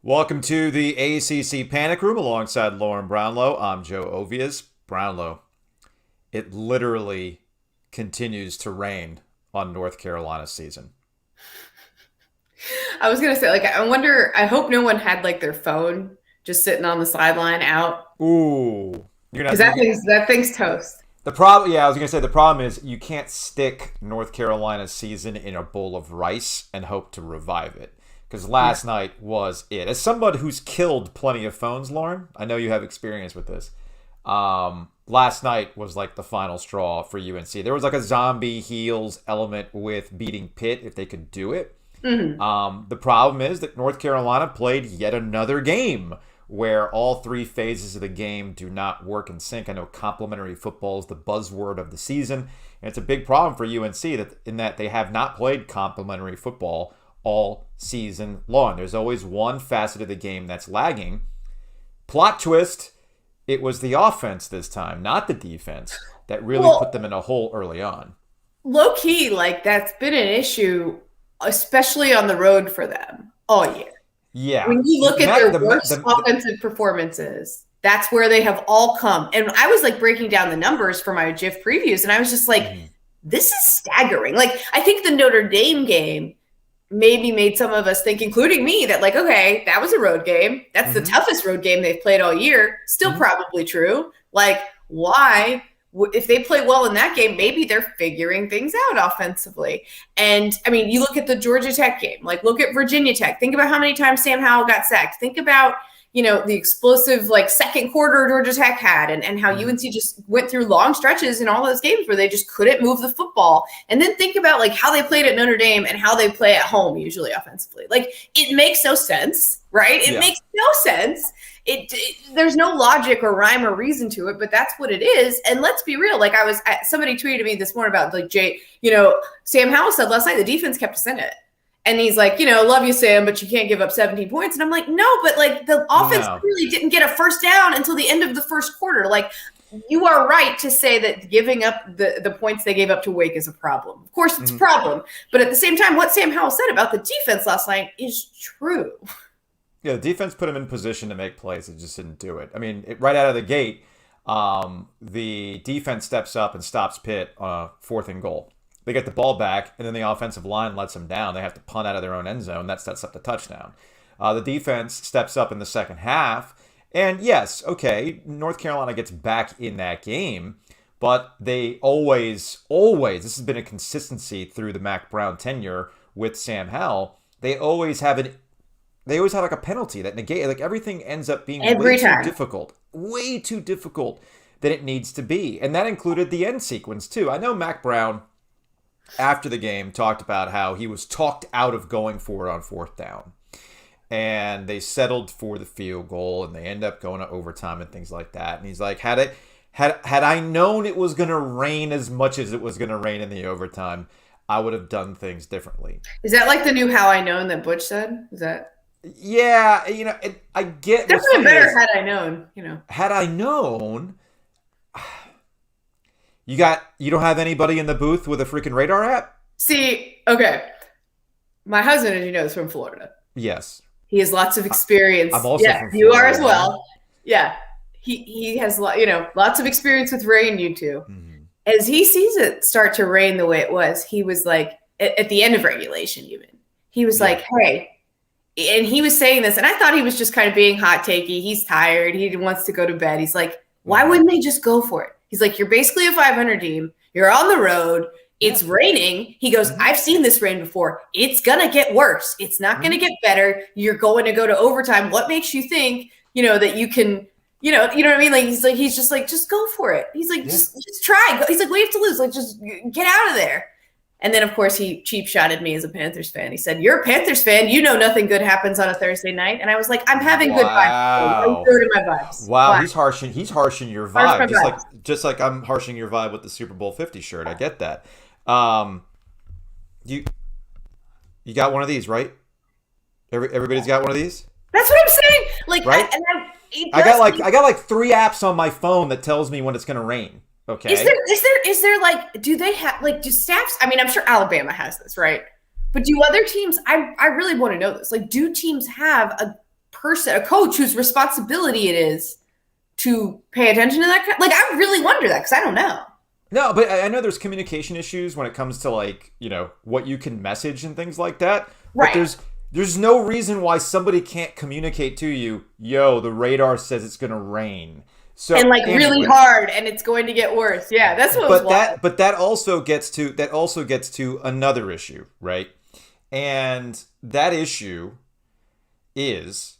Welcome to the ACC Panic Room alongside Lauren Brownlow. I'm Joe Ovies. Brownlow, it literally continues to rain on North Carolina's season. I was gonna say, I hope no one had like their phone just sitting on the sideline out Ooh, you're because not. that thing's toast. The problem, yeah, I was gonna say the problem is you can't stick North Carolina's season in a bowl of rice and hope to revive it. Because last night was it. As somebody who's killed plenty of phones, Lauren, I know you have experience with this. Last night was like the final straw for UNC. There was like a zombie heels element with beating Pitt if they could do it. The problem is that North Carolina played yet another game where all three phases of the game do not work in sync. I know complementary football is the buzzword of the season, and it's a big problem for UNC in that they have not played complementary football all season long. There's always one facet of the game that's lagging. Plot twist, it was the offense this time, not the defense, that really put them in a hole early on. Low key, like that's been an issue, especially on the road for them all year. Yeah. When you look at their worst offensive performances, that's where they have all come. And I was like breaking down the numbers for my GIF previews, and I was just like, this is staggering. Like, I think the Notre Dame game maybe made some of us think, including me, that like, okay, that was a road game. That's the toughest road game they've played all year. Still probably true. Like, why? If they play well in that game, maybe they're figuring things out offensively. And I mean, you look at the Georgia Tech game, like look at Virginia Tech. Think about how many times Sam Howell got sacked. Think about, the explosive like second quarter Georgia Tech had and how UNC just went through long stretches in all those games where they just couldn't move the football. And then think about like how they played at Notre Dame and how they play at home usually offensively. Like it makes no sense, right? It makes no sense. There's no logic or rhyme or reason to it, but that's what it is. And let's be real. Like somebody tweeted me this morning about like Sam Howell said last night the defense kept us in it. And he's like, love you, Sam, but you can't give up 17 points. And I'm like, no, but like the offense really didn't get a first down until the end of the first quarter. Like you are right to say that giving up the points they gave up to Wake is a problem. Of course it's a problem. But at the same time, what Sam Howell said about the defense last night is true. Yeah, the defense put him in position to make plays. It just didn't do it. I mean, right out of the gate, the defense steps up and stops Pitt on a 4th and goal. They get the ball back, and then the offensive line lets them down. They have to punt out of their own end zone. That sets up the touchdown. The defense steps up in the second half. And yes, okay, North Carolina gets back in that game, but they always, this has been a consistency through the Mac Brown tenure with Sam Howell. They always have like a penalty that negates, like everything ends up being way too difficult than it needs to be. And that included the end sequence too. I know Mac Brown, after the game, talked about how he was talked out of going for it on 4th down. And they settled for the field goal, and they end up going to overtime and things like that. And he's like, had I known it was going to rain as much as it was going to rain in the overtime, I would have done things differently. Is that like the new "How I Known" that Butch said? Is that? Yeah, I get. Definitely better had I known. Had I known. You don't have anybody in the booth with a freaking radar app? See, okay. My husband, as you know, is from Florida. Yes. He has lots of experience. I'm also from Florida. You are as well. Yeah. He has lots of experience with rain, you two. As he sees it start to rain the way it was, he was like, at the end of regulation even, he was like, hey, and he was saying this, and I thought he was just kind of being hot takey. He's tired. He wants to go to bed. He's like, why wouldn't they just go for it? He's like, you're basically a 500 team. You're on the road. It's raining. He goes, I've seen this rain before. It's going to get worse. It's not going to get better. You're going to go to overtime. What makes you think, that you can, you know what I mean? Like, he's just like, just go for it. He's like, just try. He's like, what do you have to lose? Like, just get out of there. And then, of course, he cheap shotted me as a Panthers fan. He said, you're a Panthers fan. You know nothing good happens on a Thursday night. And I was like, I'm having good vibes. I'm good at my vibes. Wow, he's harshing your vibe. Just like I'm harshing your vibe with the Super Bowl 50 shirt. I get that. You got one of these, right? Everybody's got one of these? That's what I'm saying. Like, right? I got like 3 apps on my phone that tells me when it's going to rain. Okay. Is there like, do they have like, do staffs? I mean, I'm sure Alabama has this, right? But do other teams? I really want to know this. Like, do teams have a a coach whose responsibility it is to pay attention to that? Like, I really wonder that because I don't know. No, but I know there's communication issues when it comes to, like, you know, what you can message and things like that. Right. But there's no reason why somebody can't communicate to you, yo, the radar says it's going to rain. So, and like really hard, and it's going to get worse. Yeah, that's what. But that also gets to another issue, right? And that issue is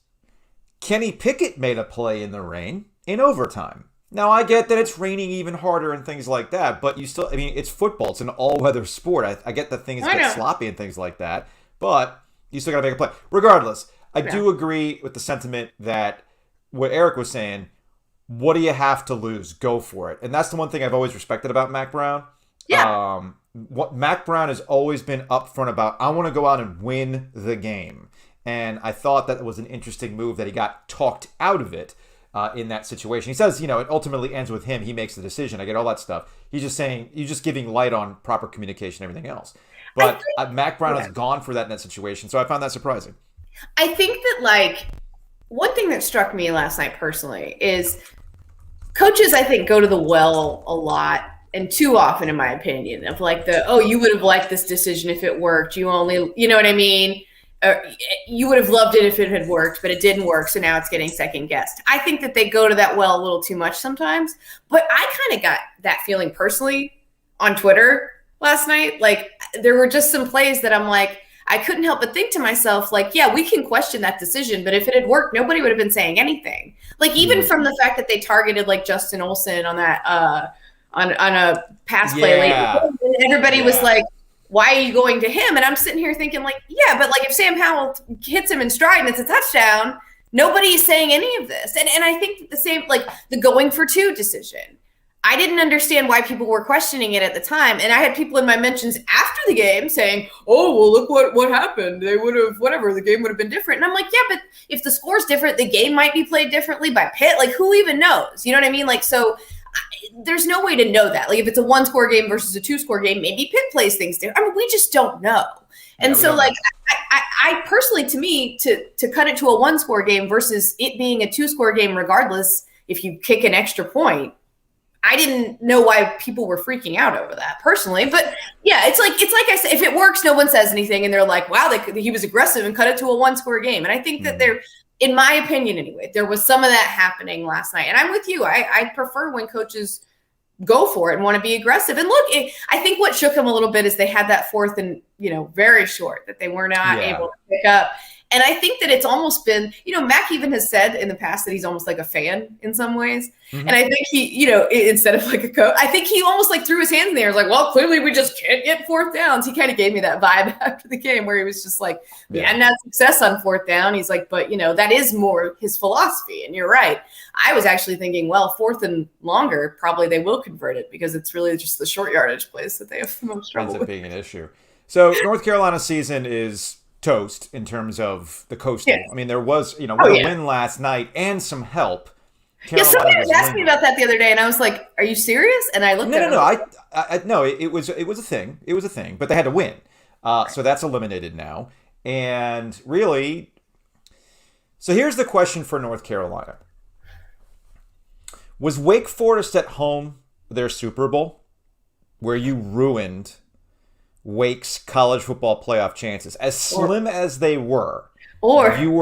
Kenny Pickett made a play in the rain in overtime. Now, I get that it's raining even harder and things like that, but you still, I mean, it's football. It's an all-weather sport. I get that things get sloppy and things like that, but you still got to make a play. Regardless, I do agree with the sentiment that what Eric was saying, what do you have to lose? Go for it. And that's the one thing I've always respected about Mac Brown. Yeah. What Mac Brown has always been upfront about, I want to go out and win the game. And I thought that was an interesting move that he got talked out of it in that situation. He says, you know, it ultimately ends with him. He makes the decision. I get all that stuff. He's just saying, you're just giving light on proper communication and everything else. But Mac Brown has gone for that in that situation. So I found that surprising. I think that, like, one thing that struck me last night personally is coaches, I think, go to the well a lot and too often, in my opinion, of like you would have liked this decision if it worked. You know what I mean? You would have loved it if it had worked, but it didn't work. So now it's getting second guessed. I think that they go to that well a little too much sometimes, but I kind of got that feeling personally on Twitter last night. Like, there were just some plays that I'm like, I couldn't help but think to myself, like, yeah, we can question that decision, but if it had worked, nobody would have been saying anything. Like, even from the fact that they targeted like Justin Olsen on that on a pass play late, everybody was like, why are you going to him? And I'm sitting here thinking, like, yeah, but like if Sam Howell hits him in stride and it's a touchdown, nobody's saying any of this. And I think the same, like the going for two decision. I didn't understand why people were questioning it at the time. And I had people in my mentions after the game saying, oh, well, look what happened. They would have, whatever, the game would have been different. And I'm like, yeah, but if the score's different, the game might be played differently by Pitt. Like, who even knows? You know what I mean? Like, so there's no way to know that. Like, if it's a 1-score game versus a 2-score game, maybe Pitt plays things different. I mean, we just don't know. And so, like, I personally, to me, to cut it to a 1-score game versus it being a 2-score game, regardless, if you kick an extra point, I didn't know why people were freaking out over that personally. But yeah, it's like I said, if it works, no one says anything. And they're like, wow, he was aggressive and cut it to a 1-score game. And I think that in my opinion anyway, there was some of that happening last night. And I'm with you. I prefer when coaches go for it and want to be aggressive. And look, I think what shook them a little bit is they had that 4th and, very short that they were not able to pick up. And I think that it's almost been, Mac even has said in the past that he's almost like a fan in some ways. Mm-hmm. And I think he, instead of like a coach, I think he almost like threw his hands in the air. Like, well, clearly we just can't get 4th downs. He kind of gave me that vibe after the game where he was just like, and that's success on 4th down. He's like, but that is more his philosophy. And you're right. I was actually thinking, well, 4th and longer, probably they will convert it because it's really just the short yardage plays that they have the most trouble with. Ends up being an issue. So North Carolina's season is toast in terms of the coasting. Yeah. I mean, there was, a win last night and some help. Somebody was asking me about that the other day, and I was like, "Are you serious?" And I looked at him. No, it was a thing. It was a thing, but they had to win, so that's eliminated now. And really, so here's the question for North Carolina: was Wake Forest at home their Super Bowl, where you ruined Wake's college football playoff chances, as slim as they were, or you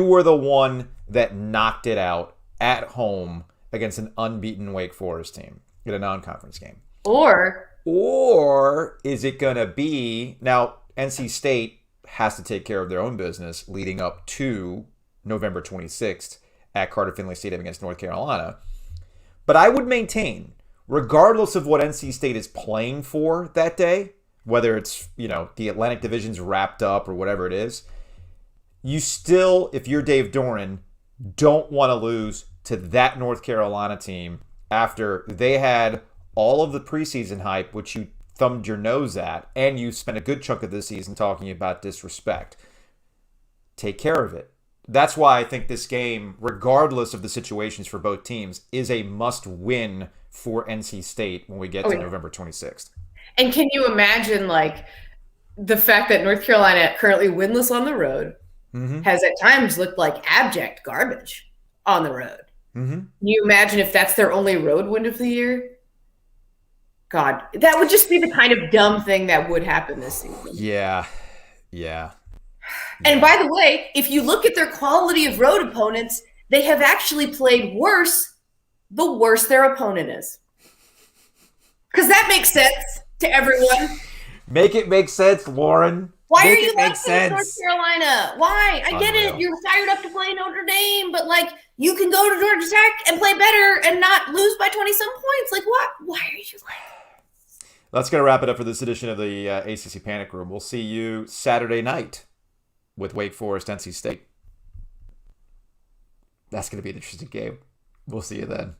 were the one that knocked it out at home against an unbeaten Wake Forest team in a non-conference game? Or is it going to be, now NC State has to take care of their own business leading up to November 26th at Carter Finley Stadium against North Carolina. But I would maintain, regardless of what NC State is playing for that day, whether it's, the Atlantic Division's wrapped up or whatever it is, you still, if you're Dave Doran, don't want to lose to that North Carolina team after they had all of the preseason hype, which you thumbed your nose at, and you spent a good chunk of this season talking about disrespect. Take care of it. That's why I think this game, regardless of the situations for both teams, is a must-win for NC State when we get to November 26th. And can you imagine, like, the fact that North Carolina currently winless on the road, has at times looked like abject garbage on the road. Can you imagine if that's their only road win of the year? God, that would just be the kind of dumb thing that would happen this season. Yeah. And by the way, if you look at their quality of road opponents, they have actually played worse the worse their opponent is. Because that makes sense to everyone. Make it make sense, Lauren. Why are you like North Carolina? Why? I get it. You're fired up to play Notre Dame, but like you can go to Georgia Tech and play better and not lose by 20-some points. Like what? Why are you like? That's going to wrap it up for this edition of the ACC Panic Room. We'll see you Saturday night with Wake Forest, NC State. That's going to be an interesting game. We'll see you then.